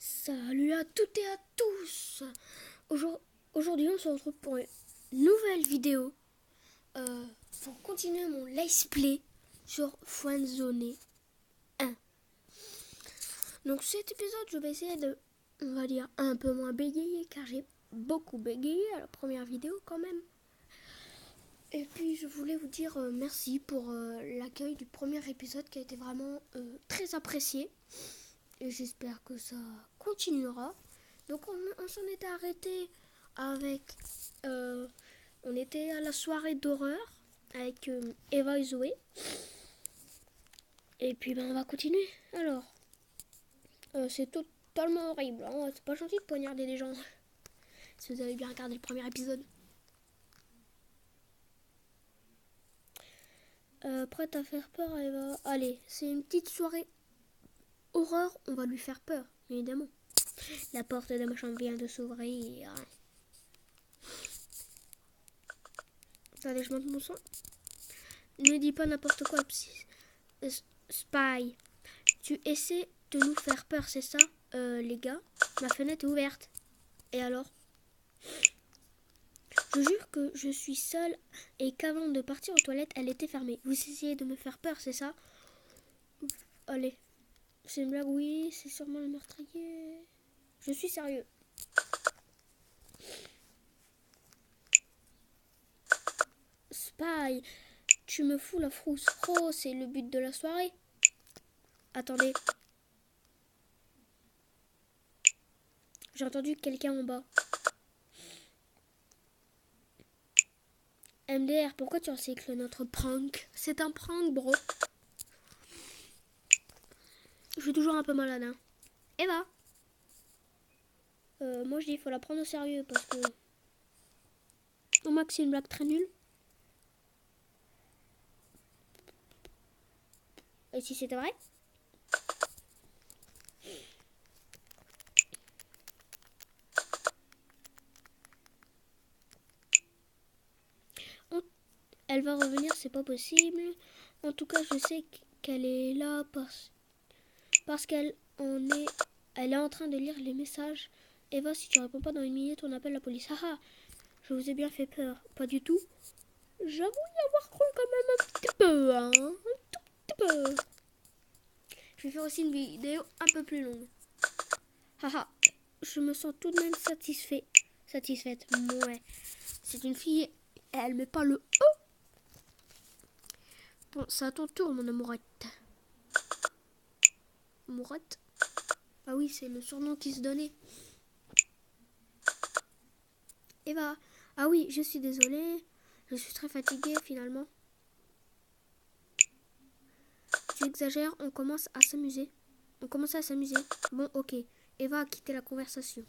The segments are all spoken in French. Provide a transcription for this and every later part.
Salut à toutes et à tous. Aujourd'hui on se retrouve pour une nouvelle vidéo pour continuer mon let's play sur Friendzone 1. Donc cet épisode je vais essayer de, on va dire, un peu moins bégayer car j'ai beaucoup bégayé à la première vidéo quand même. Et puis je voulais vous dire merci pour l'accueil du premier épisode qui a été vraiment très apprécié. Et j'espère que ça continuera. Donc on s'en était arrêté avec... on était à la soirée d'horreur avec Eva et Zoé. Et puis on va continuer. Alors, c'est totalement horrible. Hein. C'est pas gentil de poignarder les gens. Si vous avez bien regardé le premier épisode. Prête à faire peur à Eva. Allez, c'est une petite soirée horreur. On va lui faire peur, évidemment. La porte de ma chambre vient de s'ouvrir. Attendez, je monte mon son. Ne dis pas n'importe quoi, Spy. Tu essaies de nous faire peur, c'est ça, les gars? Ma fenêtre est ouverte. Et alors? Je jure que je suis seule et qu'avant de partir aux toilettes, elle était fermée. Vous essayez de me faire peur, c'est ça? Allez. C'est une blague, oui, c'est sûrement le meurtrier. Je suis sérieux. Spy, tu me fous la frousse. Oh, c'est le but de la soirée. Attendez. J'ai entendu quelqu'un en bas. MDR, pourquoi tu recycles notre prank? C'est un prank, bro. Je suis toujours un peu malade, hein. Eva, moi je dis il faut la prendre au sérieux parce que... Au max c'est une blague très nulle. Et si c'était vrai? Elle va revenir, c'est pas possible. En tout cas, je sais qu'elle est là parce qu'elle elle est en train de lire les messages. Eva, si tu réponds pas dans une minute, on appelle la police. Haha, je vous ai bien fait peur. Pas du tout. J'avoue y avoir cru quand même un petit peu, hein. Un tout petit peu. Je vais faire aussi une vidéo un peu plus longue. Haha, je me sens tout de même satisfaite. Ouais, c'est une fille, elle met pas le E. Bon, c'est à ton tour, mon amourette. Amourette? Ah oui, c'est le surnom qui se donnait. Eva. Ah oui, je suis désolée. Je suis très fatiguée, finalement. Tu exagères, on commence à s'amuser. Bon, ok. Eva a quitté la conversation.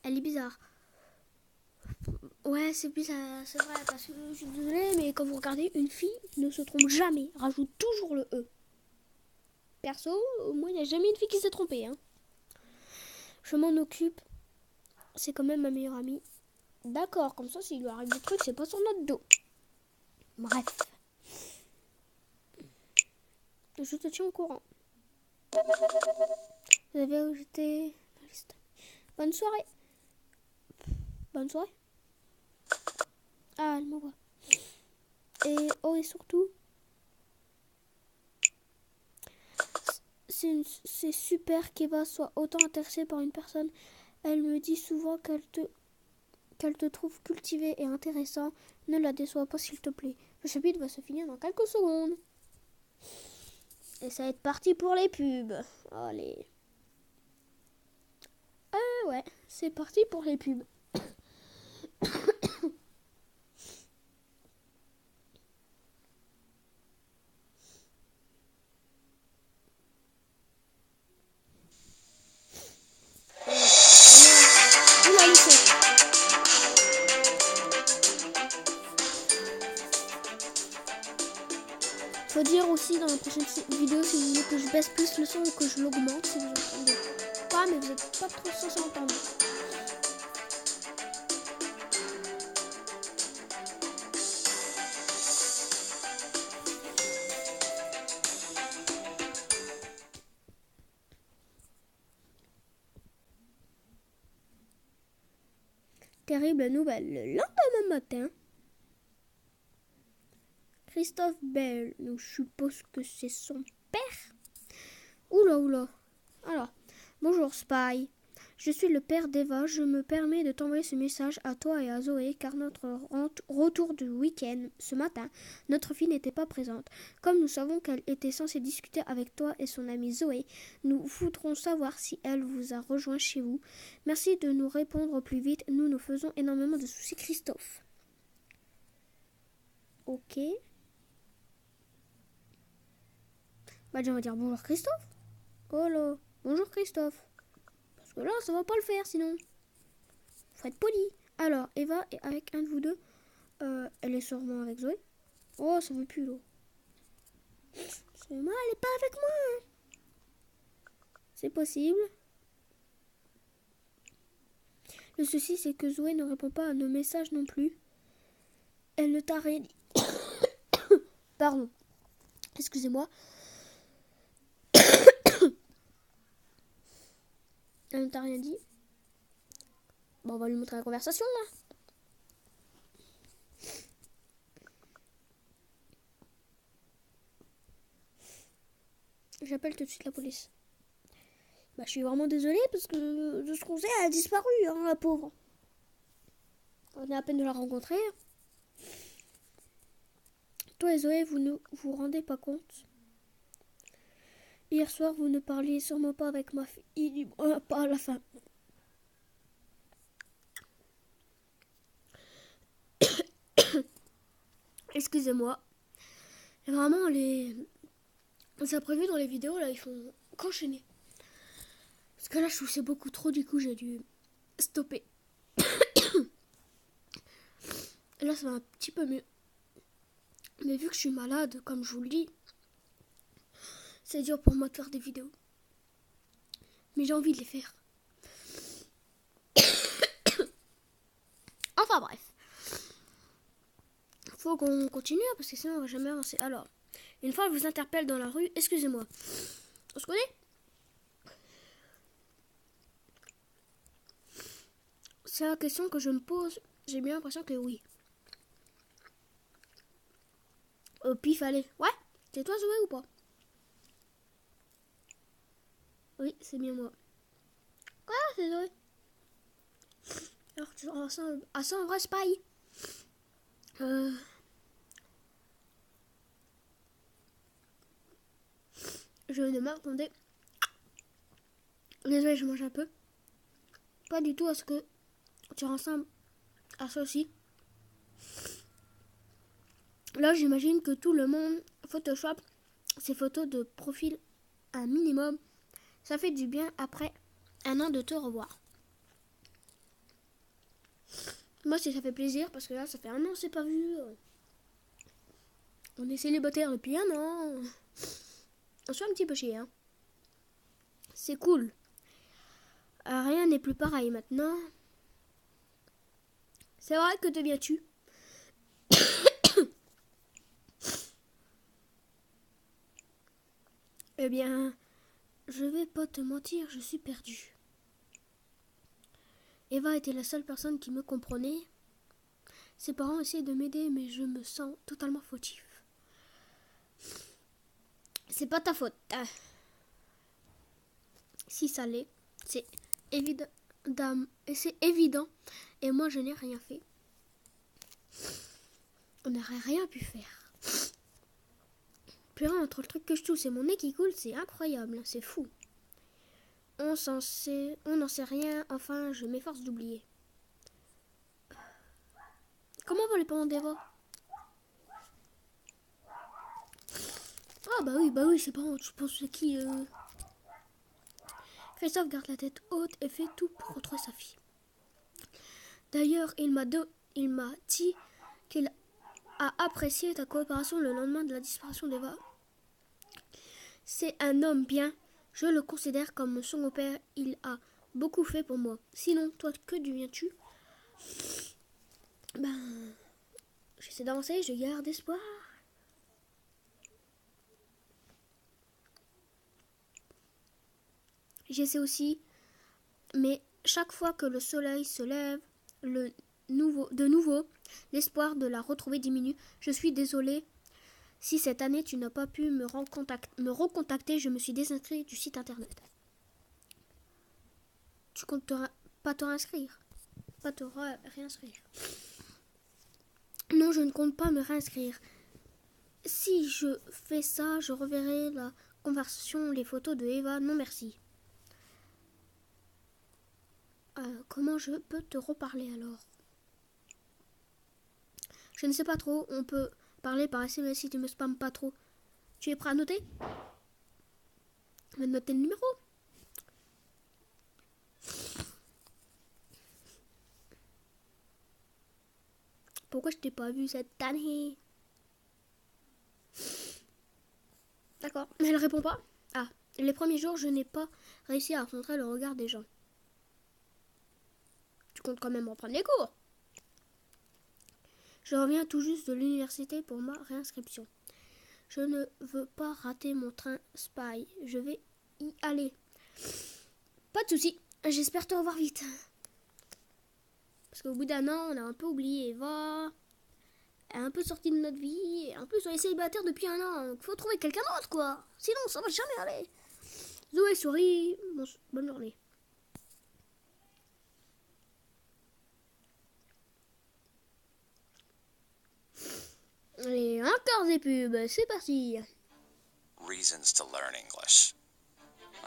Elle est bizarre. Ouais, c'est bizarre, c'est vrai, parce que je suis désolée, mais quand vous regardez, une fille ne se trompe jamais. Rajoute toujours le E. Perso, moi, il n'y a jamais une fille qui s'est trompée. Hein. Je m'en occupe. C'est quand même ma meilleure amie. D'accord, comme ça, s'il lui arrive des trucs, c'est pas sur notre dos. Bref. Je te tiens au courant. Vous avez ajouté la liste. Bonne soirée. Bonne soirée. Ah, elle m'envoie. Et surtout, c'est super qu'Eva soit autant intéressée par une personne. Elle me dit souvent qu'elle te trouve cultivé et intéressant. Ne la déçois pas, s'il te plaît. Le chapitre va se finir dans quelques secondes. Et ça va être parti pour les pubs. Allez. Ouais, c'est parti pour les pubs. Faut dire aussi dans la prochaine vidéo si vous voulez que je baisse plus le son ou que je l'augmente si vous entendez pas, mais vous n'êtes pas trop censé entendre. Terrible nouvelle. Le lendemain matin, Christophe Bell, nous suppose que c'est son père. Oula. Alors, bonjour Spy. Je suis le père d'Eva. Je me permets de t'envoyer ce message à toi et à Zoé car notre retour du week-end ce matin, notre fille n'était pas présente. Comme nous savons qu'elle était censée discuter avec toi et son amie Zoé, nous voudrons savoir si elle vous a rejoint chez vous. Merci de nous répondre au plus vite. Nous nous faisons énormément de soucis, Christophe. Ok. Bah, on va dire bonjour Christophe. Oh là, bonjour Christophe. Parce que là, ça va pas le faire sinon. Faut être poli. Alors, Eva est avec un de vous deux. Elle est sûrement avec Zoé. Oh, ça veut plus l'eau. C'est moi, elle est pas avec moi. Hein. C'est possible. Le souci, c'est que Zoé ne répond pas à nos messages non plus. Elle ne t'a rien dit. Pardon. Excusez-moi. Elle ne t'a rien dit. Bon, on va lui montrer la conversation, là. J'appelle tout de suite la police. Bah, je suis vraiment désolée parce que de ce qu'on sait, elle a disparu, hein, la pauvre. On est à peine de la rencontrer. Toi et Zoé, vous ne vous rendez pas compte. Hier soir, vous ne parliez sûrement pas avec ma fille, pas à la fin. Excusez-moi. Vraiment, les imprévus dans les vidéos, là, ils font qu'enchaîner. Parce que là, je trouve que c'est beaucoup trop, du coup, j'ai dû stopper. Là, ça va un petit peu mieux. Mais vu que je suis malade, comme je vous le dis, c'est dur pour moi de faire des vidéos. Mais j'ai envie de les faire. Enfin bref. Faut qu'on continue parce que sinon on va jamais avancer. Alors, une fois je vous interpelle dans la rue, excusez-moi. On se connaît? C'est la question que je me pose. J'ai bien l'impression que oui. Au pif, allez. Ouais? C'est toi Zoé ou pas? Oui, c'est bien moi. Quoi? C'est Zoé. Alors tu ressembles à un vrai spy. Je ne m'attendais. Désolée, je mange un peu. Pas du tout à ce que tu ressembles à ça aussi. Là, j'imagine que tout le monde Photoshop ces photos de profil un minimum. Ça fait du bien après un an de te revoir. Moi, ça fait plaisir parce que là, ça fait un an, on s'est pas vu. On est célibataire depuis un an. On se fait un petit peu chier, hein. C'est cool. Rien n'est plus pareil maintenant. C'est vrai que deviens-tu? Eh bien, je vais pas te mentir, je suis perdue. Eva était la seule personne qui me comprenait. Ses parents essaient de m'aider, mais je me sens totalement fautif. C'est pas ta faute. Si ça l'est, c'est évident. C'est évident. Et moi, je n'ai rien fait. On n'aurait rien pu faire. Puis entre le truc que je touche, c'est mon nez qui coule, c'est incroyable, c'est fou. On n'en sait rien, enfin, je m'efforce d'oublier. Comment vont les parents d'Eva? Ah bah oui, ses parents, je pense que qui... Christophe garde la tête haute et fait tout pour retrouver sa fille. D'ailleurs, il m'a dit qu'il a apprécié ta coopération le lendemain de la disparition d'Eva. C'est un homme bien, je le considère comme mon second père, il a beaucoup fait pour moi. Sinon, toi, que deviens-tu? Ben, j'essaie d'avancer, je garde espoir. J'essaie aussi, mais chaque fois que le soleil se lève, de nouveau, l'espoir de la retrouver diminue. Je suis désolée si cette année tu n'as pas pu me recontacter. Je me suis désinscrit du site internet. Tu comptes pas te réinscrire? Pas te réinscrire? Non, je ne compte pas me réinscrire. Si je fais ça, je reverrai la conversation, les photos de Eva. Non, merci. Comment je peux te reparler alors? Je ne sais pas trop. On peut parler par SMS si tu me spammes pas trop. Tu es prêt à noter? On va noter le numéro. Pourquoi je t'ai pas vu cette année? D'accord, mais elle répond pas. Ah, les premiers jours, je n'ai pas réussi à affronter le regard des gens. Tu comptes quand même reprendre les cours? Je reviens tout juste de l'université pour ma réinscription. Je ne veux pas rater mon train Spy. Je vais y aller. Pas de soucis. J'espère te revoir vite. Parce qu'au bout d'un an, on a un peu oublié Eva. Elle est un peu sortie de notre vie. Et en plus, on est célibataire depuis un an. Donc, faut trouver quelqu'un d'autre, quoi. Sinon, ça va jamais aller. Zoé sourit. Bonne journée. Et encore des pubs. C'est parti. Reasons to learn English.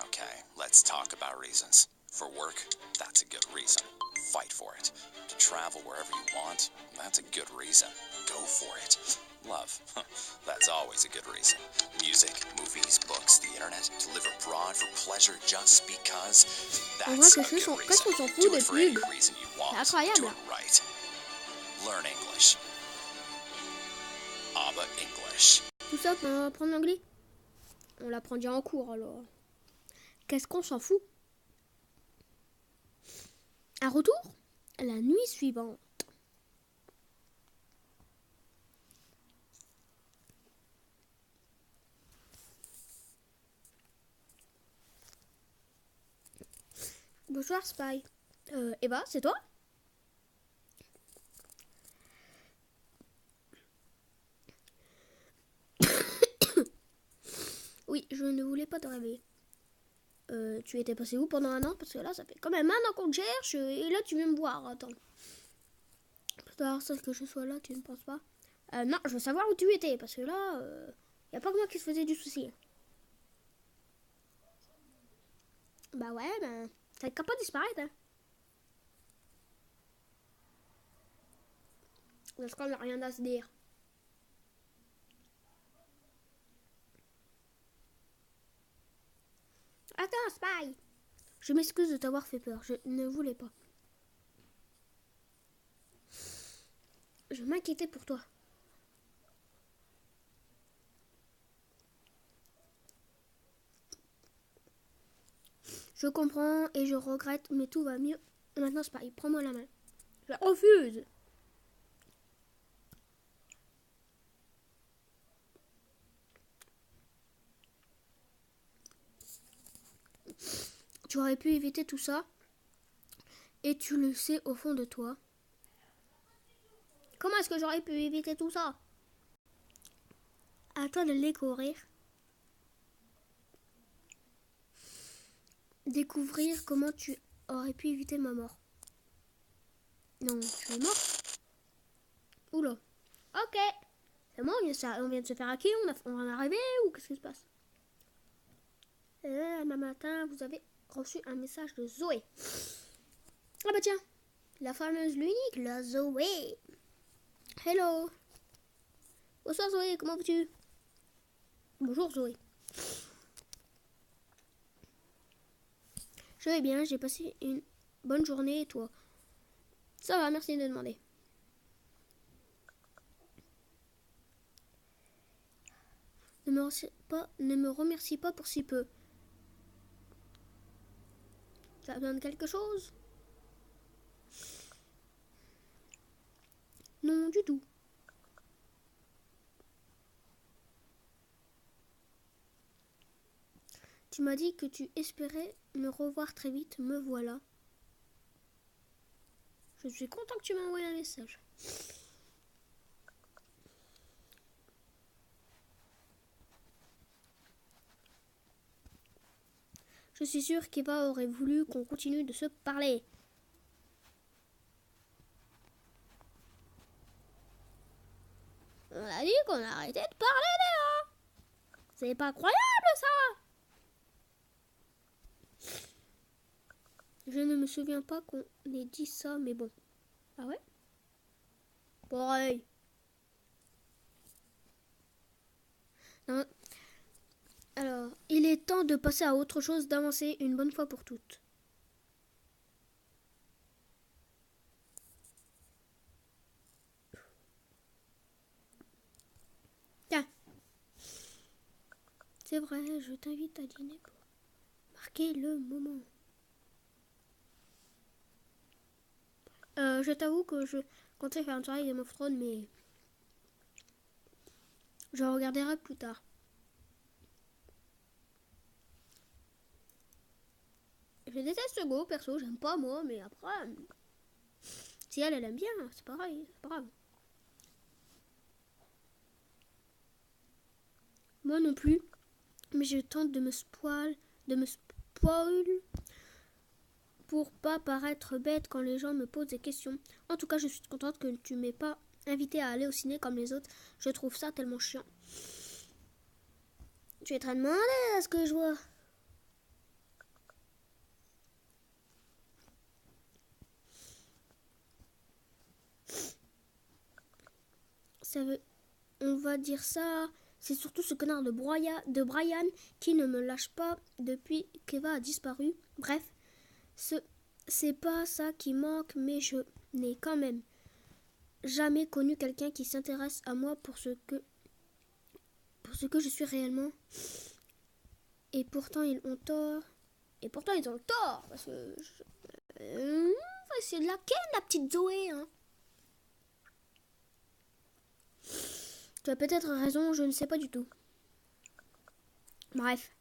Okay, let's talk about reasons. For work, that's a good reason. Fight for it. To travel wherever you want, that's a good reason. Go for it. Love, that's always a good reason. Music, movies, books, the internet, to live abroad for pleasure just because, that's a good reason. Do it for any reason you want. Do it right. Learn English. ABBA English. Tout ça pour apprendre l'anglais? On l'apprend déjà en cours alors. Qu'est-ce qu'on s'en fout? Un retour la nuit suivante. Bonsoir Spy. Eva, c'est toi? Oui, je ne voulais pas te réveiller. Tu étais passé où pendant un an? Parce que là, ça fait quand même un an qu'on te cherche et là, tu viens me voir. Attends. Peut-être celle que je sois là, tu ne penses pas? Non, je veux savoir où tu étais parce que là, y a pas que moi qui se faisait du souci. Bah ouais, ben, ça ne pas disparaître. Hein. Parce qu'on n'a rien à se dire. Attends, Spy. Je m'excuse de t'avoir fait peur. Je ne voulais pas. Je m'inquiétais pour toi. Je comprends et je regrette, mais tout va mieux. Maintenant, Spy, prends-moi la main. Je refuse. Tu aurais pu éviter tout ça. Et tu le sais au fond de toi. Comment est-ce que j'aurais pu éviter tout ça? À toi de le découvrir. Découvrir comment tu aurais pu éviter ma mort. Non, tu es mort. Oula. Ok. C'est bon, on vient de se faire hacker, on en est arrivé ou qu'est-ce qui se passe? Demain matin, vous avez reçu un message de Zoé. Ah bah tiens, la fameuse, l'unique, la Zoé. Hello. Bonsoir Zoé, comment vas-tu? Bonjour Zoé. Je vais bien, j'ai passé une bonne journée et toi? Ça va, merci de demander. Ne me remercie pas pour si peu. Ça a besoin de quelque chose? Non, du tout. Tu m'as dit que tu espérais me revoir très vite, me voilà. Je suis content que tu m'as envoyé un message. Je suis sûre qu'Eva aurait voulu qu'on continue de se parler. On a dit qu'on arrêtait de parler, Léa. C'est pas croyable, ça. Je ne me souviens pas qu'on ait dit ça, mais bon. Ah ouais? Pareil. Non. Alors, il est temps de passer à autre chose, d'avancer une bonne fois pour toutes. Tiens. C'est vrai, je t'invite à dîner pour marquer le moment. Je t'avoue que je comptais faire une soirée Game of Thrones, mais je regarderai plus tard. Je déteste Go, perso, j'aime pas moi, mais après, si elle aime bien, c'est pareil, c'est pas grave. Moi non plus, mais je tente de me spoil pour pas paraître bête quand les gens me posent des questions. En tout cas, je suis contente que tu m'aies pas invité à aller au ciné comme les autres. Je trouve ça tellement chiant. Tu es très demandé à ce que je vois. On va dire ça. C'est surtout ce connard de Brian qui ne me lâche pas depuis qu'Eva a disparu. Bref, c'est pas ça qui manque, mais je n'ai quand même jamais connu quelqu'un qui s'intéresse à moi pour ce que je suis réellement. Et pourtant ils ont tort. Parce que c'est de la ken, la petite Zoé, hein. Tu as peut-être raison, je ne sais pas du tout. Bref.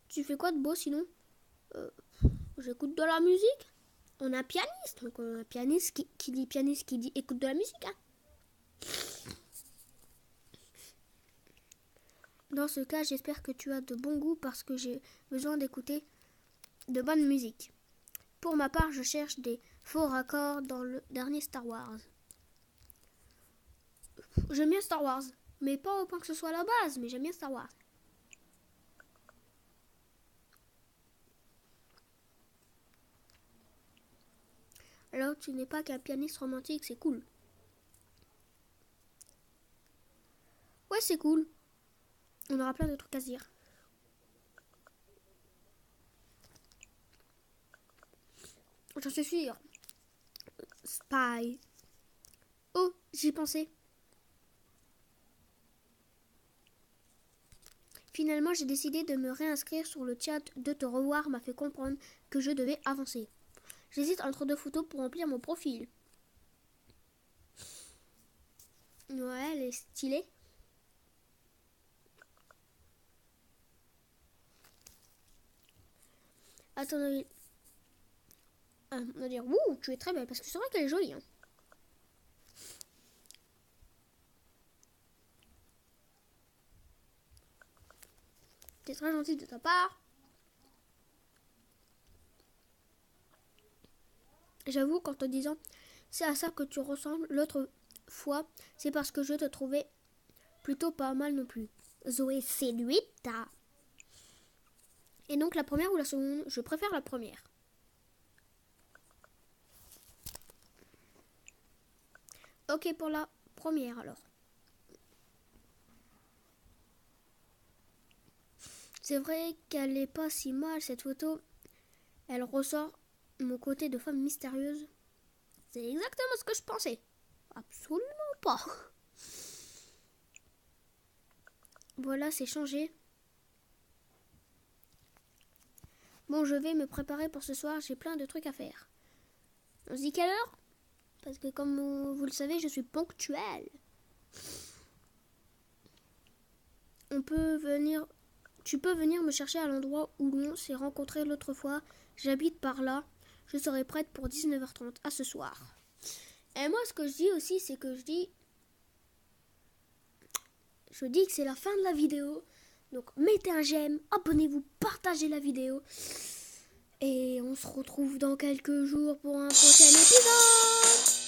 Tu fais quoi de beau sinon? J'écoute de la musique. On a un pianiste. Donc un pianiste qui dit pianiste qui dit écoute de la musique. Hein. Dans ce cas, j'espère que tu as de bon goût parce que j'ai besoin d'écouter de bonne musique. Pour ma part, je cherche des faux raccords dans le dernier Star Wars. J'aime bien Star Wars, mais pas au point que ce soit la base, mais j'aime bien Star Wars. Alors tu n'es pas qu'un pianiste romantique, c'est cool. Ouais, c'est cool. On aura plein de trucs à se dire. J'en suis sûre. Spy. Oh, j'y pensais. Finalement, j'ai décidé de me réinscrire sur le chat. De te revoir m'a fait comprendre que je devais avancer. J'hésite entre deux photos pour remplir mon profil. Ouais, elle est stylée. Attends, on va dire, ouh, tu es très belle, parce que c'est vrai qu'elle est jolie. Hein. C'est très gentil de ta part. J'avoue qu'en te disant, c'est à ça que tu ressembles l'autre fois, c'est parce que je te trouvais plutôt pas mal non plus. Zoé séduite. Et donc la première ou la seconde? Je préfère la première. Ok pour la première alors. C'est vrai qu'elle est pas si mal cette photo. Elle ressort mon côté de femme mystérieuse. C'est exactement ce que je pensais. Absolument pas. Voilà, c'est changé. Bon, je vais me préparer pour ce soir. J'ai plein de trucs à faire. On se dit quelle heure? Parce que comme vous le savez, je suis ponctuelle. Tu peux venir me chercher à l'endroit où l'on s'est rencontrés l'autre fois. J'habite par là. je serai prête pour 19h30 à ce soir. Et moi, ce que je dis aussi, c'est que je dis que c'est la fin de la vidéo. Donc, mettez un j'aime, abonnez-vous, partagez la vidéo. Et on se retrouve dans quelques jours pour un prochain épisode.